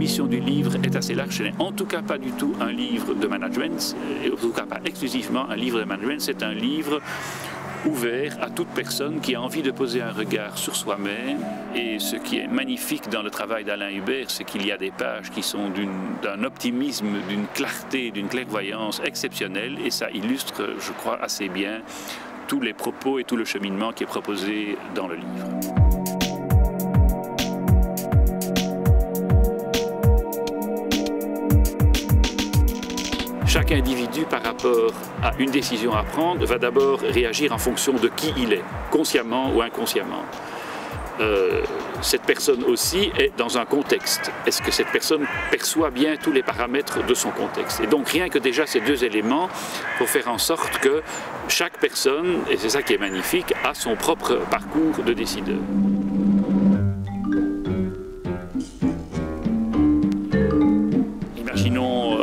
mission du livre est assez large. Ce n'est en tout cas pas du tout un livre de management, et en tout cas pas exclusivement un livre de management. C'est un livre ouvert à toute personne qui a envie de poser un regard sur soi-même. Et ce qui est magnifique dans le travail d'Alain Hubert, c'est qu'il y a des pages qui sont d'un optimisme, d'une clarté, d'une clairvoyance exceptionnelle. Et ça illustre, je crois, assez bien tous les propos et tout le cheminement qui est proposé dans le livre. Chaque individu, par rapport à une décision à prendre, va d'abord réagir en fonction de qui il est, consciemment ou inconsciemment. Cette personne aussi est dans un contexte. Est-ce que cette personne perçoit bien tous les paramètres de son contexte? Et donc rien que déjà ces deux éléments, il faut faire en sorte que chaque personne, et c'est ça qui est magnifique, a son propre parcours de décideur. Imaginons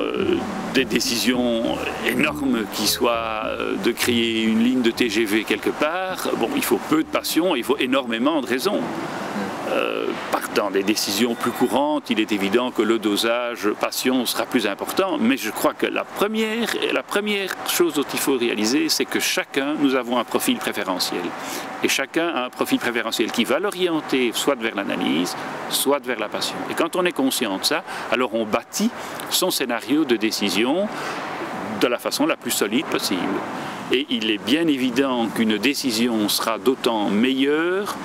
des décisions énormes qui soient de créer une ligne de TGV quelque part. Bon, il faut peu de passion, il faut énormément de raisons. Dans des décisions plus courantes, il est évident que le dosage passion sera plus important, mais je crois que la première chose dont il faut réaliser, c'est que chacun, nous avons un profil préférentiel. Et chacun a un profil préférentiel qui va l'orienter soit vers l'analyse, soit vers la passion. Et quand on est conscient de ça, alors on bâtit son scénario de décision de la façon la plus solide possible. Et il est bien évident qu'une décision sera d'autant meilleure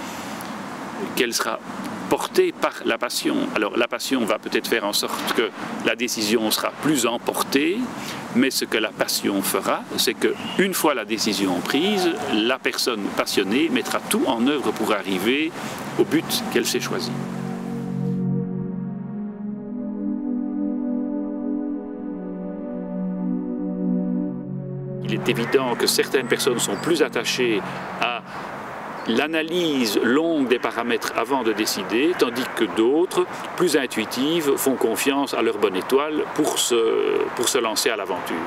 qu'elle sera portée par la passion. Alors la passion va peut-être faire en sorte que la décision sera plus emportée, mais ce que la passion fera, c'est qu'une fois la décision prise, la personne passionnée mettra tout en œuvre pour arriver au but qu'elle s'est choisi. Il est évident que certaines personnes sont plus attachées à l'analyse longue des paramètres avant de décider, tandis que d'autres, plus intuitives, font confiance à leur bonne étoile pour se lancer à l'aventure.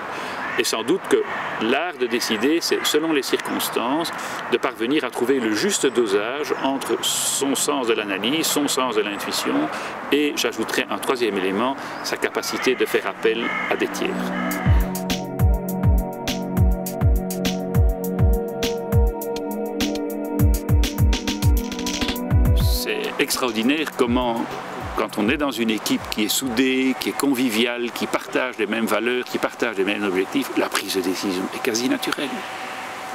Et sans doute que l'art de décider, c'est, selon les circonstances, de parvenir à trouver le juste dosage entre son sens de l'analyse, son sens de l'intuition, et j'ajouterai un troisième élément, sa capacité de faire appel à des tiers. Extraordinaire comment, quand on est dans une équipe qui est soudée, qui est conviviale, qui partage les mêmes valeurs, qui partage les mêmes objectifs, la prise de décision est quasi naturelle.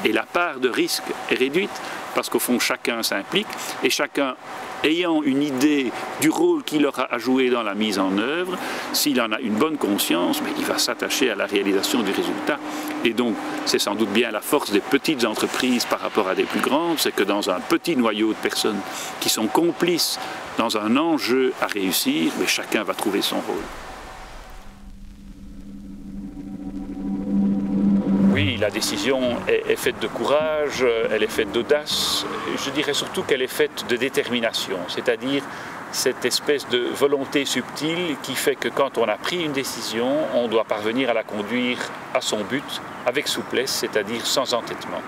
Et la part de risque est réduite parce qu'au fond chacun s'implique et chacun ayant une idée du rôle qu'il aura à jouer dans la mise en œuvre, s'il en a une bonne conscience, mais il va s'attacher à la réalisation du résultat. Et donc c'est sans doute bien la force des petites entreprises par rapport à des plus grandes, c'est que dans un petit noyau de personnes qui sont complices dans un enjeu à réussir, mais chacun va trouver son rôle. Oui, la décision est faite de courage, elle est faite d'audace. Je dirais surtout qu'elle est faite de détermination, c'est-à-dire cette espèce de volonté subtile qui fait que quand on a pris une décision, on doit parvenir à la conduire à son but avec souplesse, c'est-à-dire sans entêtement.